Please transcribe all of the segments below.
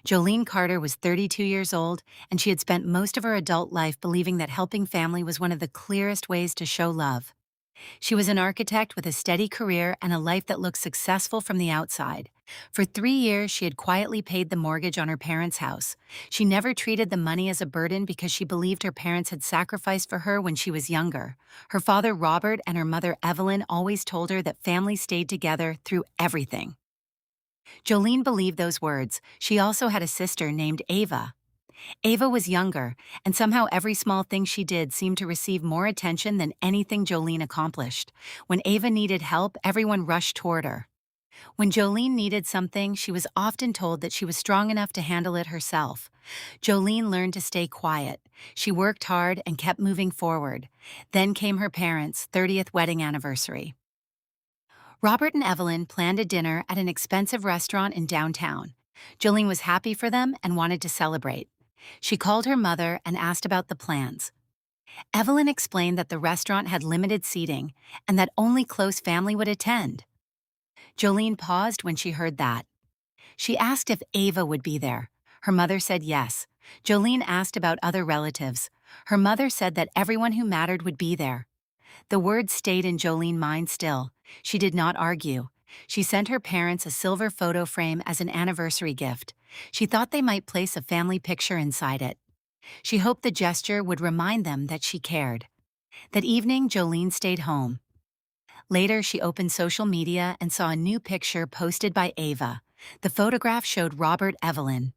Jolene Carter was 32 years old, and she had spent most of her adult life believing that helping family was one of the clearest ways to show love. She was an architect with a steady career and a life that looked successful from the outside. For 3 years, she had quietly paid the mortgage on her parents' house. She never treated the money as a burden because she believed her parents had sacrificed for her when she was younger. Her father, Robert, and her mother, Evelyn, always told her that family stayed together through everything. Jolene believed those words. She also had a sister named Ava. Ava was younger, and somehow every small thing she did seemed to receive more attention than anything Jolene accomplished. When Ava needed help, everyone rushed toward her. When Jolene needed something, she was often told that she was strong enough to handle it herself. Jolene learned to stay quiet. She worked hard and kept moving forward. Then came her parents' 30th wedding anniversary. Robert and Evelyn planned a dinner at an expensive restaurant in downtown. Jolene was happy for them and wanted to celebrate. She called her mother and asked about the plans. Evelyn explained that the restaurant had limited seating and that only close family would attend. Jolene paused when she heard that. She asked if Ava would be there. Her mother said yes. Jolene asked about other relatives. Her mother said that everyone who mattered would be there. The words stayed in Jolene's mind still. She did not argue. She sent her parents a silver photo frame as an anniversary gift. She thought they might place a family picture inside it. She hoped the gesture would remind them that she cared. That evening, Jolene stayed home. Later, she opened social media and saw a new picture posted by Ava. The photograph showed Robert, Evelyn,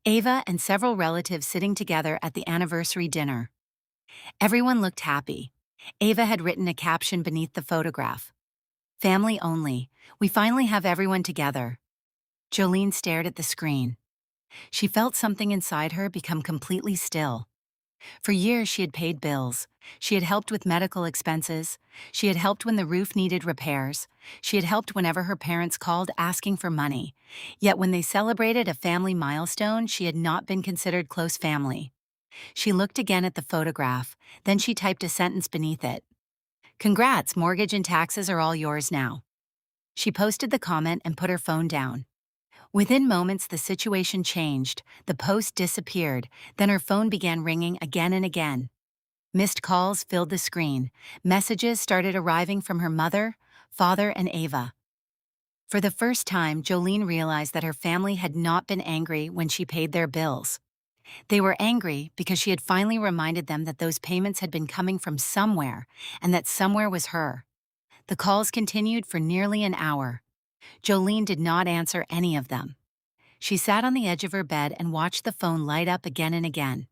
Ava, and several relatives sitting together at the anniversary dinner. Everyone looked happy. Ava had written a caption beneath the photograph. "Family only. We finally have everyone together." Jolene stared at the screen. She felt something inside her become completely still. For years, she had paid bills. She had helped with medical expenses. She had helped when the roof needed repairs. She had helped whenever her parents called asking for money. Yet when they celebrated a family milestone, she had not been considered close family. She looked again at the photograph, then she typed a sentence beneath it. "Congrats, mortgage and taxes are all yours now." She posted the comment and put her phone down. Within moments, the situation changed. The post disappeared, then her phone began ringing again and again. Missed calls filled the screen. Messages started arriving from her mother, father, and Ava. For the first time, Jolene realized that her family had not been angry when she paid their bills. They were angry because she had finally reminded them that those payments had been coming from somewhere, and that somewhere was her. The calls continued for nearly an hour. Jolene did not answer any of them. She sat on the edge of her bed and watched the phone light up again and again.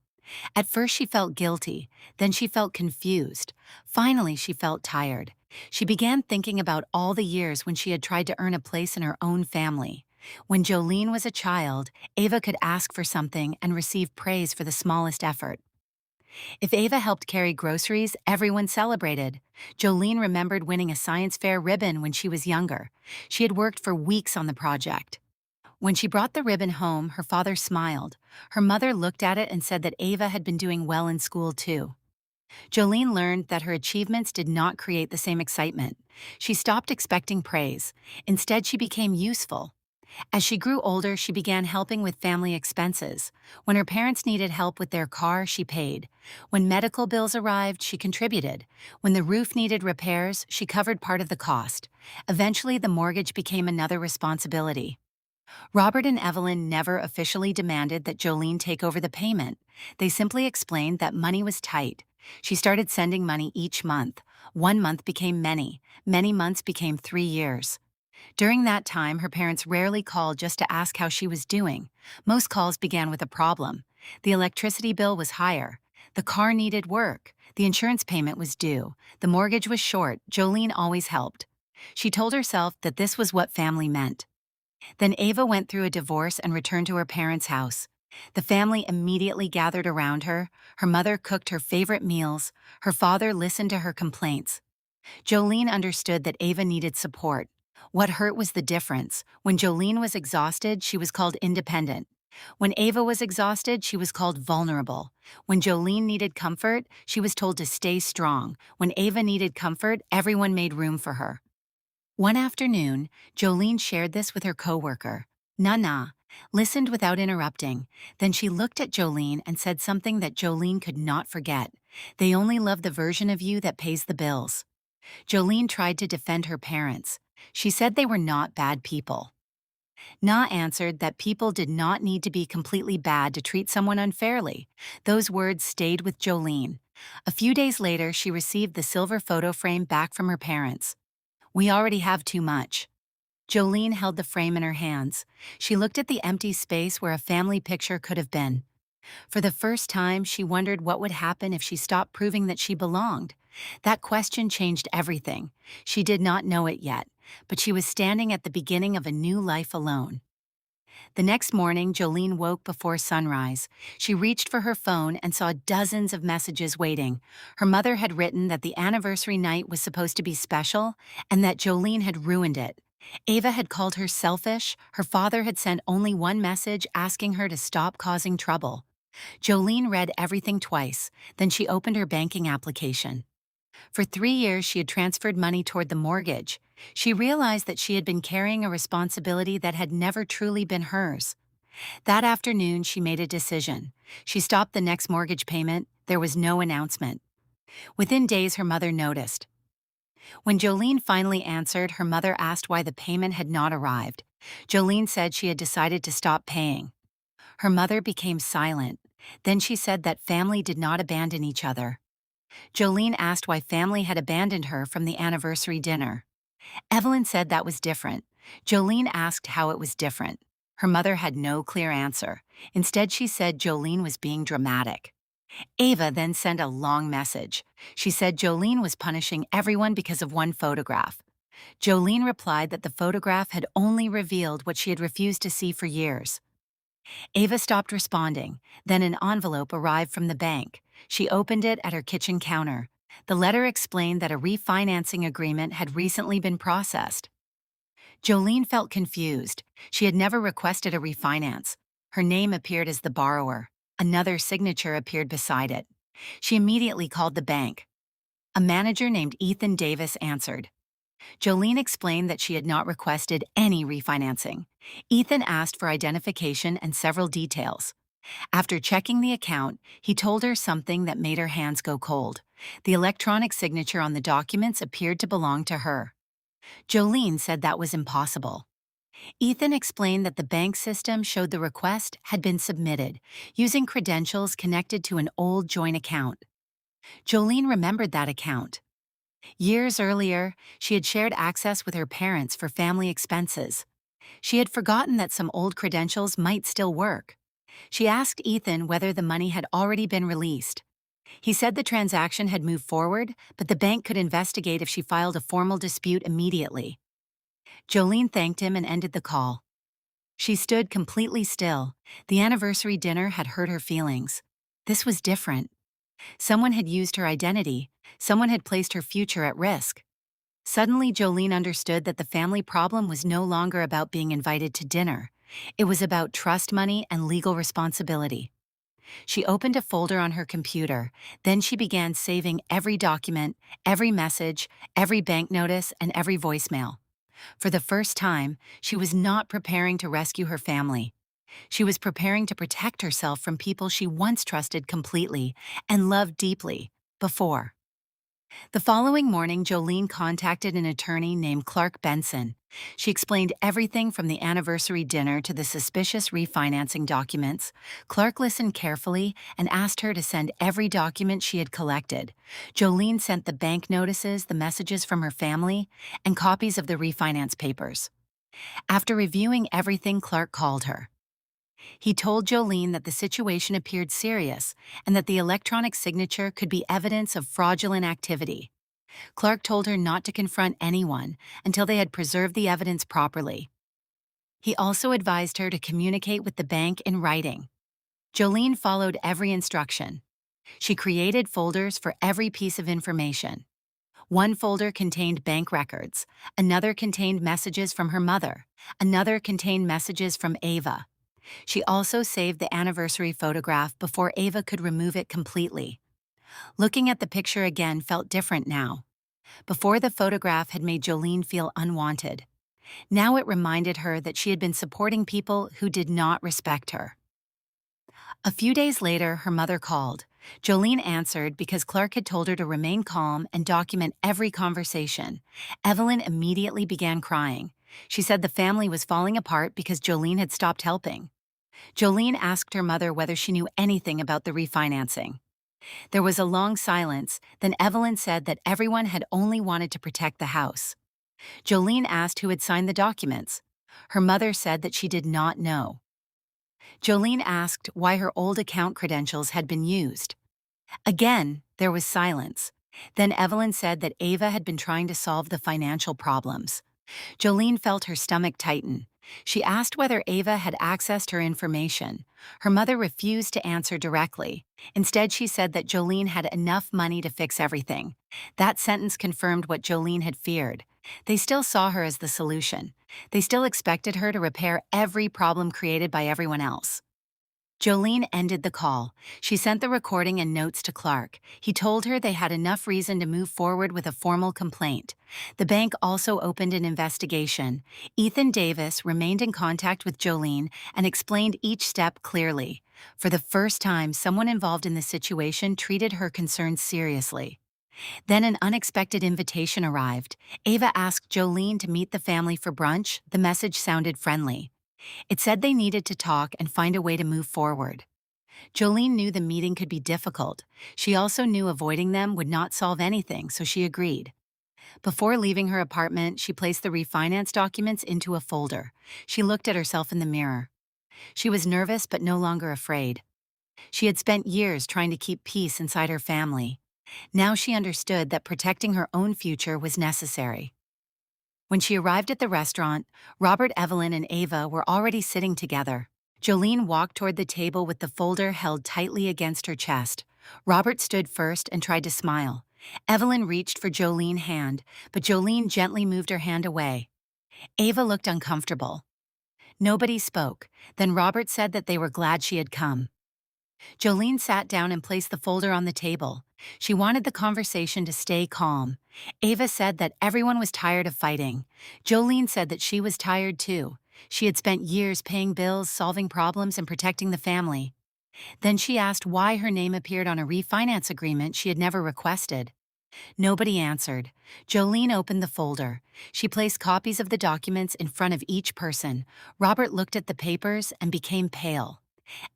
At first she felt guilty, then she felt confused. Finally she felt tired. She began thinking about all the years when she had tried to earn a place in her own family. When Jolene was a child, Ava could ask for something and receive praise for the smallest effort. If Ava helped carry groceries, everyone celebrated. Jolene remembered winning a science fair ribbon when she was younger. She had worked for weeks on the project. When she brought the ribbon home, her father smiled. Her mother looked at it and said that Ava had been doing well in school too. Jolene learned that her achievements did not create the same excitement. She stopped expecting praise. Instead, she became useful. As she grew older, she began helping with family expenses. When her parents needed help with their car, she paid. When medical bills arrived, she contributed. When the roof needed repairs, she covered part of the cost. Eventually, the mortgage became another responsibility. Robert and Evelyn never officially demanded that Jolene take over the payment. They simply explained that money was tight. She started sending money each month. 1 month became many. Many months became 3 years. During that time, her parents rarely called just to ask how she was doing. Most calls began with a problem. The electricity bill was higher. The car needed work. The insurance payment was due. The mortgage was short. Jolene always helped. She told herself that this was what family meant. Then Ava went through a divorce and returned to her parents' house. The family immediately gathered around her. Her mother cooked her favorite meals. Her father listened to her complaints. Jolene understood that Ava needed support. What hurt was the difference. When Jolene was exhausted, she was called independent. When Ava was exhausted, she was called vulnerable. When Jolene needed comfort, she was told to stay strong. When Ava needed comfort, everyone made room for her. One afternoon, Jolene shared this with her coworker. "Nah, listened without interrupting. Then she looked at Jolene and said something that Jolene could not forget. They only love the version of you that pays the bills. Jolene tried to defend her parents. She said they were not bad people. Na answered that people did not need to be completely bad to treat someone unfairly. Those words stayed with Jolene. A few days later, she received the silver photo frame back from her parents. We already have too much. Jolene held the frame in her hands. She looked at the empty space where a family picture could have been. For the first time, she wondered what would happen if she stopped proving that she belonged. That question changed everything. She did not know it yet, but she was standing at the beginning of a new life alone. The next morning, Jolene woke before sunrise. She reached for her phone and saw dozens of messages waiting. Her mother had written that the anniversary night was supposed to be special and that Jolene had ruined it. Ava had called her selfish. Her father had sent only one message asking her to stop causing trouble. Jolene read everything twice, then she opened her banking application. For 3 years, she had transferred money toward the mortgage. She realized that she had been carrying a responsibility that had never truly been hers. That afternoon, she made a decision. She stopped the next mortgage payment. There was no announcement. Within days, her mother noticed. When Jolene finally answered, her mother asked why the payment had not arrived. Jolene said she had decided to stop paying. Her mother became silent. Then she said that family did not abandon each other. Jolene asked why family had abandoned her from the anniversary dinner. Evelyn said that was different. Jolene asked how it was different. Her mother had no clear answer. Instead, she said Jolene was being dramatic. Ava then sent a long message. She said Jolene was punishing everyone because of one photograph. Jolene replied that the photograph had only revealed what she had refused to see for years. Ava stopped responding. Then an envelope arrived from the bank. She opened it at her kitchen counter. The letter explained that a refinancing agreement had recently been processed. Jolene felt confused. She had never requested a refinance. Her name appeared as the borrower. Another signature appeared beside it. She immediately called the bank. A manager named Ethan Davis answered. Jolene explained that she had not requested any refinancing. Ethan asked for identification and several details. After checking the account, he told her something that made her hands go cold. The electronic signature on the documents appeared to belong to her. Jolene said that was impossible. Ethan explained that the bank system showed the request had been submitted using credentials connected to an old joint account. Jolene remembered that account. Years earlier, she had shared access with her parents for family expenses. She had forgotten that some old credentials might still work. She asked Ethan whether the money had already been released. He said the transaction had moved forward, but the bank could investigate if she filed a formal dispute immediately. Jolene thanked him and ended the call. She stood completely still. The anniversary dinner had hurt her feelings. This was different. Someone had used her identity. Someone had placed her future at risk. Suddenly, Jolene understood that the family problem was no longer about being invited to dinner. It was about trust money and legal responsibility. She opened a folder on her computer. Then she began saving every document, every message, every bank notice, and every voicemail. For the first time, she was not preparing to rescue her family. She was preparing to protect herself from people she once trusted completely and loved deeply before. The following morning, Jolene contacted an attorney named Clark Benson. She explained everything from the anniversary dinner to the suspicious refinancing documents. Clark listened carefully and asked her to send every document she had collected. Jolene sent the bank notices, the messages from her family, and copies of the refinance papers. After reviewing everything, Clark called her. He told Jolene that the situation appeared serious and that the electronic signature could be evidence of fraudulent activity. Clark told her not to confront anyone until they had preserved the evidence properly. He also advised her to communicate with the bank in writing. Jolene followed every instruction. She created folders for every piece of information. One folder contained bank records, another contained messages from her mother, another contained messages from Ava. She also saved the anniversary photograph before Ava could remove it completely. Looking at the picture again felt different now. Before, the photograph had made Jolene feel unwanted. Now it reminded her that she had been supporting people who did not respect her. A few days later, her mother called. Jolene answered because Clark had told her to remain calm and document every conversation. Evelyn immediately began crying. She said the family was falling apart because Jolene had stopped helping. Jolene asked her mother whether she knew anything about the refinancing. There was a long silence, then Evelyn said that everyone had only wanted to protect the house. Jolene asked who had signed the documents. Her mother said that she did not know. Jolene asked why her old account credentials had been used. Again, there was silence. Then Evelyn said that Ava had been trying to solve the financial problems. Jolene felt her stomach tighten. She asked whether Ava had accessed her information. Her mother refused to answer directly. Instead, she said that Jolene had enough money to fix everything. That sentence confirmed what Jolene had feared. They still saw her as the solution. They still expected her to repair every problem created by everyone else. Jolene ended the call. She sent the recording and notes to Clark. He told her they had enough reason to move forward with a formal complaint. The bank also opened an investigation. Ethan Davis remained in contact with Jolene and explained each step clearly. For the first time, someone involved in the situation treated her concerns seriously. Then an unexpected invitation arrived. Ava asked Jolene to meet the family for brunch. The message sounded friendly. It said they needed to talk and find a way to move forward. Jolene knew the meeting could be difficult. She also knew avoiding them would not solve anything, so she agreed. Before leaving her apartment, she placed the refinance documents into a folder. She looked at herself in the mirror. She was nervous but no longer afraid. She had spent years trying to keep peace inside her family. Now she understood that protecting her own future was necessary. When she arrived at the restaurant, Robert, Evelyn, and Ava were already sitting together. Jolene walked toward the table with the folder held tightly against her chest. Robert stood first and tried to smile. Evelyn reached for Jolene's hand, but Jolene gently moved her hand away. Ava looked uncomfortable. Nobody spoke. Then Robert said that they were glad she had come. Jolene sat down and placed the folder on the table. She wanted the conversation to stay calm. Ava said that everyone was tired of fighting. Jolene said that she was tired too. She had spent years paying bills, solving problems, and protecting the family. Then she asked why her name appeared on a refinance agreement she had never requested. Nobody answered. Jolene opened the folder. She placed copies of the documents in front of each person. Robert looked at the papers and became pale.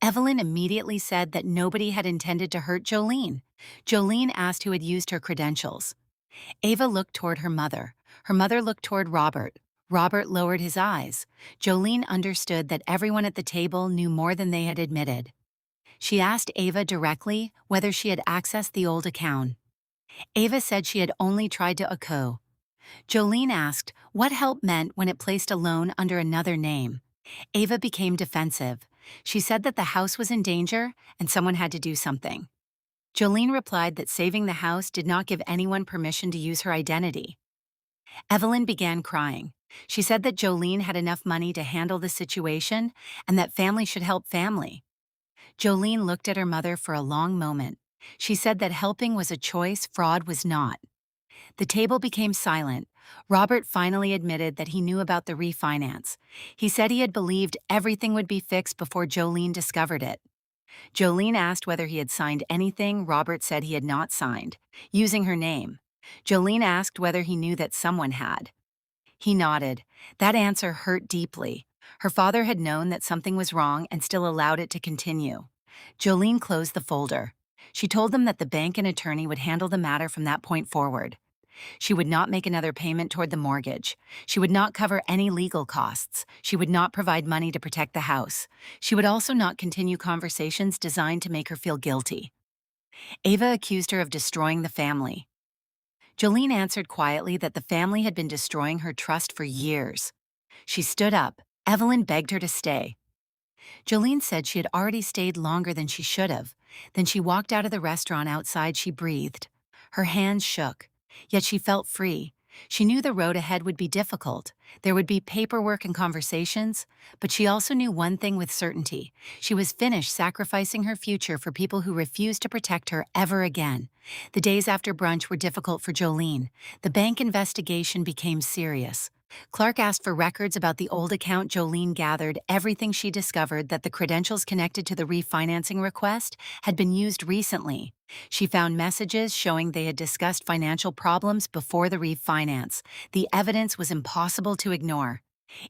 Evelyn immediately said that nobody had intended to hurt Jolene. Jolene asked who had used her credentials. Ava looked toward her mother. Her mother looked toward Robert. Robert lowered his eyes. Jolene understood that everyone at the table knew more than they had admitted. She asked Ava directly whether she had accessed the old account. Ava said she had only tried to echo. Jolene asked what help meant when it placed a loan under another name. Ava became defensive. She said that the house was in danger and someone had to do something. Jolene replied that saving the house did not give anyone permission to use her identity. Evelyn began crying. She said that Jolene had enough money to handle the situation and that family should help family. Jolene looked at her mother for a long moment. She said that helping was a choice, fraud was not. The table became silent. Robert finally admitted that he knew about the refinance. He said he had believed everything would be fixed before Jolene discovered it. Jolene asked whether he had signed anything. Robert said he had not signed, using her name. Jolene asked whether he knew that someone had. He nodded. That answer hurt deeply. Her father had known that something was wrong and still allowed it to continue. Jolene closed the folder. She told them that the bank and attorney would handle the matter from that point forward. She would not make another payment toward the mortgage. She would not cover any legal costs. She would not provide money to protect the house. She would also not continue conversations designed to make her feel guilty. Ava accused her of destroying the family. Jolene answered quietly that the family had been destroying her trust for years. She stood up. Evelyn begged her to stay. Jolene said she had already stayed longer than she should have. Then she walked out of the restaurant. Outside, she breathed. Her hands shook. Yet she felt free. She knew the road ahead would be difficult. There would be paperwork and conversations, but she also knew one thing with certainty. She was finished sacrificing her future for people who refused to protect her ever again. The days after brunch were difficult for Jolene. The bank investigation became serious. Clark asked for records about the old account. Jolene gathered everything. She discovered that the credentials connected to the refinancing request had been used recently. She found messages showing they had discussed financial problems before the refinance. The evidence was impossible to ignore.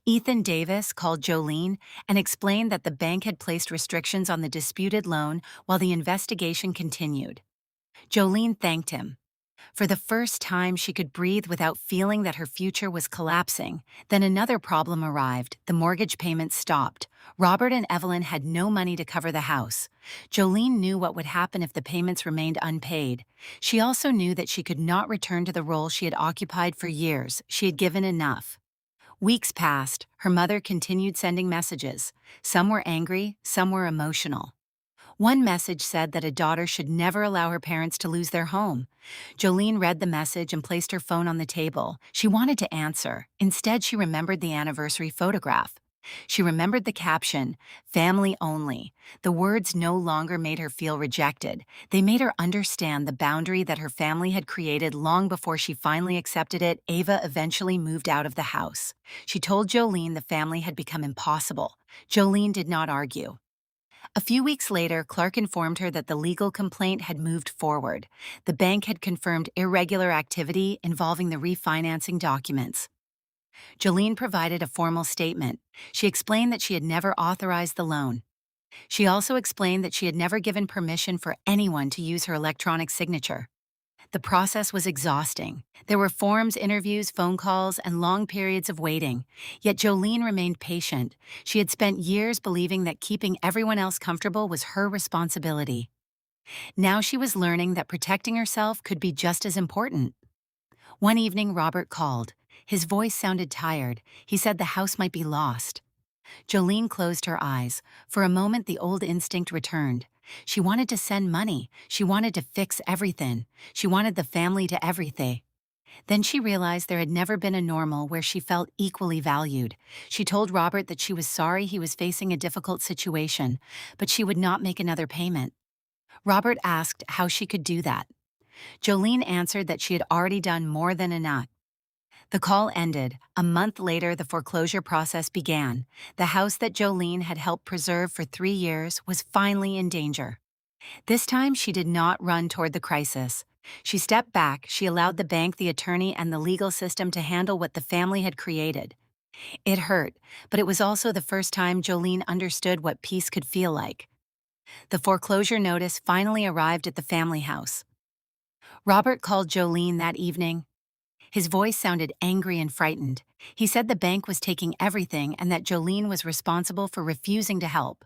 Ethan Davis called Jolene and explained that the bank had placed restrictions on the disputed loan while the investigation continued. Jolene thanked him. For the first time, she could breathe without feeling that her future was collapsing. Then another problem arrived. The mortgage payments stopped. Robert and Evelyn had no money to cover the house. Jolene knew what would happen if the payments remained unpaid. She also knew that she could not return to the role she had occupied for years. She had given enough. Weeks passed. Her mother continued sending messages. Some were angry, some were emotional. One message said that a daughter should never allow her parents to lose their home. Jolene read the message and placed her phone on the table. She wanted to answer. Instead, she remembered the anniversary photograph. She remembered the caption, "Family only." The words no longer made her feel rejected. They made her understand the boundary that her family had created long before she finally accepted it. Ava eventually moved out of the house. She told Jolene the family had become impossible. Jolene did not argue. A few weeks later, Clark informed her that the legal complaint had moved forward. The bank had confirmed irregular activity involving the refinancing documents. Jolene provided a formal statement. She explained that she had never authorized the loan. She also explained that she had never given permission for anyone to use her electronic signature. The process was exhausting. There were forms, interviews, phone calls, and long periods of waiting. Yet Jolene remained patient. She had spent years believing that keeping everyone else comfortable was her responsibility. Now she was learning that protecting herself could be just as important. One evening, Robert called. His voice sounded tired. He said the house might be lost. Jolene closed her eyes. For a moment, the old instinct returned. She wanted to send money. She wanted to fix everything. She wanted the family to everything. Then she realized there had never been a normal where she felt equally valued. She told Robert that she was sorry he was facing a difficult situation, but she would not make another payment. Robert asked how she could do that. Jolene answered that she had already done more than enough. The call ended. A month later, the foreclosure process began. The house that Jolene had helped preserve for 3 years was finally in danger. This time, she did not run toward the crisis. She stepped back. She allowed the bank, the attorney, and the legal system to handle what the family had created. It hurt, but it was also the first time Jolene understood what peace could feel like. The foreclosure notice finally arrived at the family house. Robert called Jolene that evening. His voice sounded angry and frightened. He said the bank was taking everything and that Jolene was responsible for refusing to help.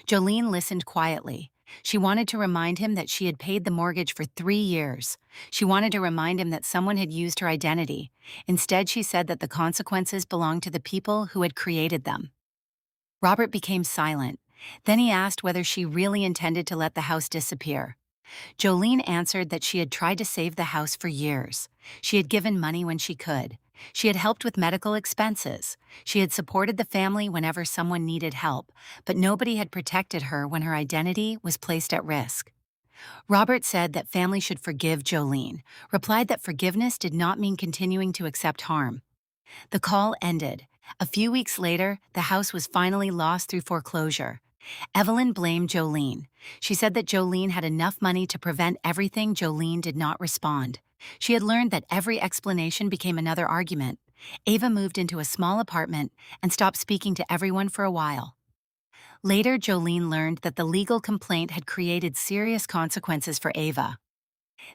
Jolene listened quietly. She wanted to remind him that she had paid the mortgage for 3 years. She wanted to remind him that someone had used her identity. Instead, she said that the consequences belonged to the people who had created them. Robert became silent. Then he asked whether she really intended to let the house disappear. Jolene answered that she had tried to save the house for years. She had given money when she could. She had helped with medical expenses. She had supported the family whenever someone needed help, but nobody had protected her when her identity was placed at risk. Robert said that family should forgive Jolene, replied that forgiveness did not mean continuing to accept harm. The call ended. A few weeks later, the house was finally lost through foreclosure. Evelyn blamed Jolene. She said that Jolene had enough money to prevent everything. Jolene did not respond. She had learned that every explanation became another argument. Ava moved into a small apartment and stopped speaking to everyone for a while. Later, Jolene learned that the legal complaint had created serious consequences for Ava.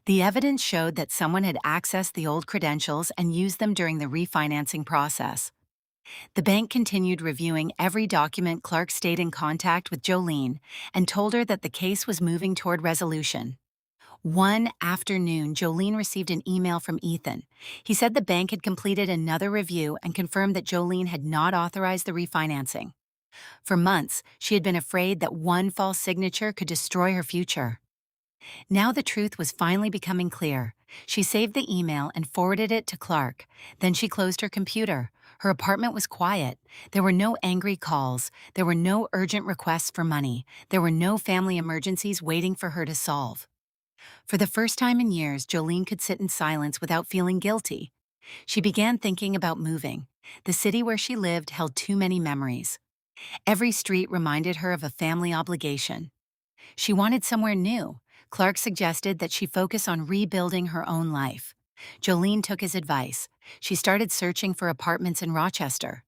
The evidence showed that someone had accessed the old credentials and used them during the refinancing process. The bank continued reviewing every document. Clark stayed in contact with Jolene and told her that the case was moving toward resolution. One afternoon, Jolene received an email from Ethan. He said the bank had completed another review and confirmed that Jolene had not authorized the refinancing. For months, she had been afraid that one false signature could destroy her future. Now the truth was finally becoming clear. She saved the email and forwarded it to Clark. Then she closed her computer. Her apartment was quiet. There were no angry calls. There were no urgent requests for money. There were no family emergencies waiting for her to solve. For the first time in years, Jolene could sit in silence without feeling guilty. She began thinking about moving. The city where she lived held too many memories. Every street reminded her of a family obligation. She wanted somewhere new. Clark suggested that she focus on rebuilding her own life. Jolene took his advice. She started searching for apartments in Rochester.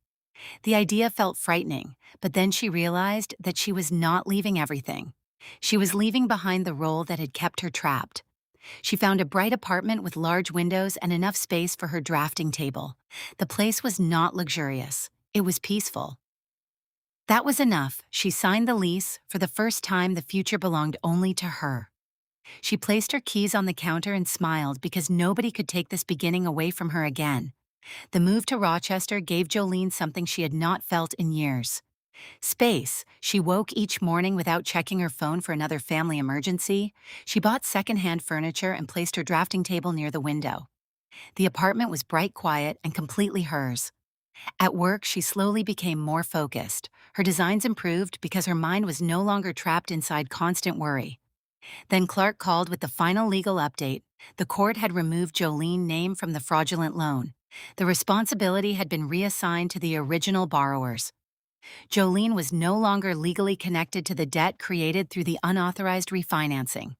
The idea felt frightening, but then she realized that she was not leaving everything. She was leaving behind the role that had kept her trapped. She found a bright apartment with large windows and enough space for her drafting table. The place was not luxurious. It was peaceful. That was enough. She signed the lease. For the first time, the future belonged only to her. She placed her keys on the counter and smiled because nobody could take this beginning away from her again. The move to Rochester gave Jolene something she had not felt in years. Space. She woke each morning without checking her phone for another family emergency. She bought secondhand furniture and placed her drafting table near the window. The apartment was bright, quiet, and completely hers. At work, she slowly became more focused. Her designs improved because her mind was no longer trapped inside constant worry. Then Clark called with the final legal update. The court had removed Jolene's name from the fraudulent loan. The responsibility had been reassigned to the original borrowers. Jolene was no longer legally connected to the debt created through the unauthorized refinancing.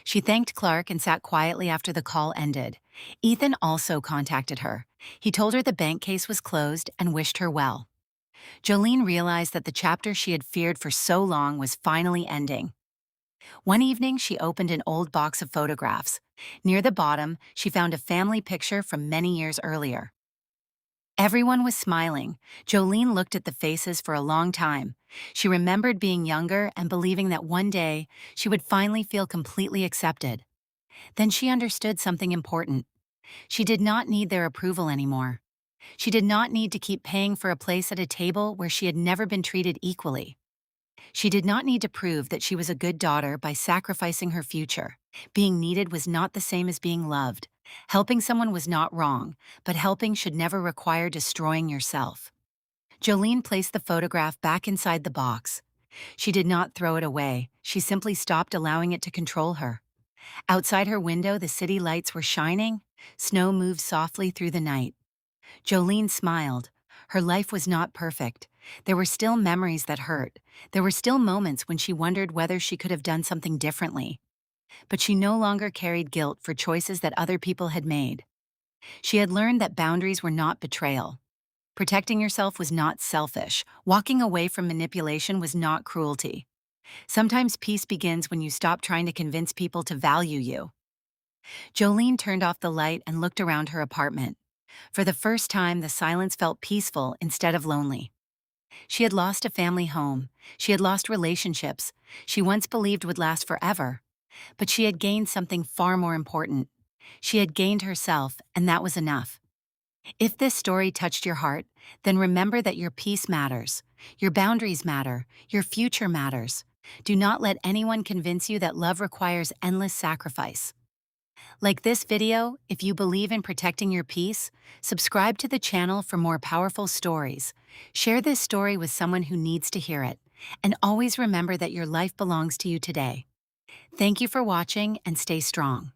She thanked Clark and sat quietly after the call ended. Ethan also contacted her. He told her the bank case was closed and wished her well. Jolene realized that the chapter she had feared for so long was finally ending. One evening, she opened an old box of photographs. Near the bottom, she found a family picture from many years earlier. Everyone was smiling. Jolene looked at the faces for a long time. She remembered being younger and believing that one day she would finally feel completely accepted. Then she understood something important. She did not need their approval anymore. She did not need to keep paying for a place at a table where she had never been treated equally. She did not need to prove that she was a good daughter by sacrificing her future. Being needed was not the same as being loved. Helping someone was not wrong, but helping should never require destroying yourself. Jolene placed the photograph back inside the box. She did not throw it away. She simply stopped allowing it to control her. Outside her window, the city lights were shining. Snow moved softly through the night. Jolene smiled. Her life was not perfect. There were still memories that hurt. There were still moments when she wondered whether she could have done something differently. But she no longer carried guilt for choices that other people had made. She had learned that boundaries were not betrayal. Protecting yourself was not selfish. Walking away from manipulation was not cruelty. Sometimes peace begins when you stop trying to convince people to value you. Jolene turned off the light and looked around her apartment. For the first time, the silence felt peaceful instead of lonely. She had lost a family home. She had lost relationships she once believed would last forever. But she had gained something far more important. She had gained herself, and that was enough. If this story touched your heart, then remember that your peace matters. Your boundaries matter. Your future matters. Do not let anyone convince you that love requires endless sacrifice. Like this video, if you believe in protecting your peace, subscribe to the channel for more powerful stories. Share this story with someone who needs to hear it. And always remember that your life belongs to you today. Thank you for watching and stay strong.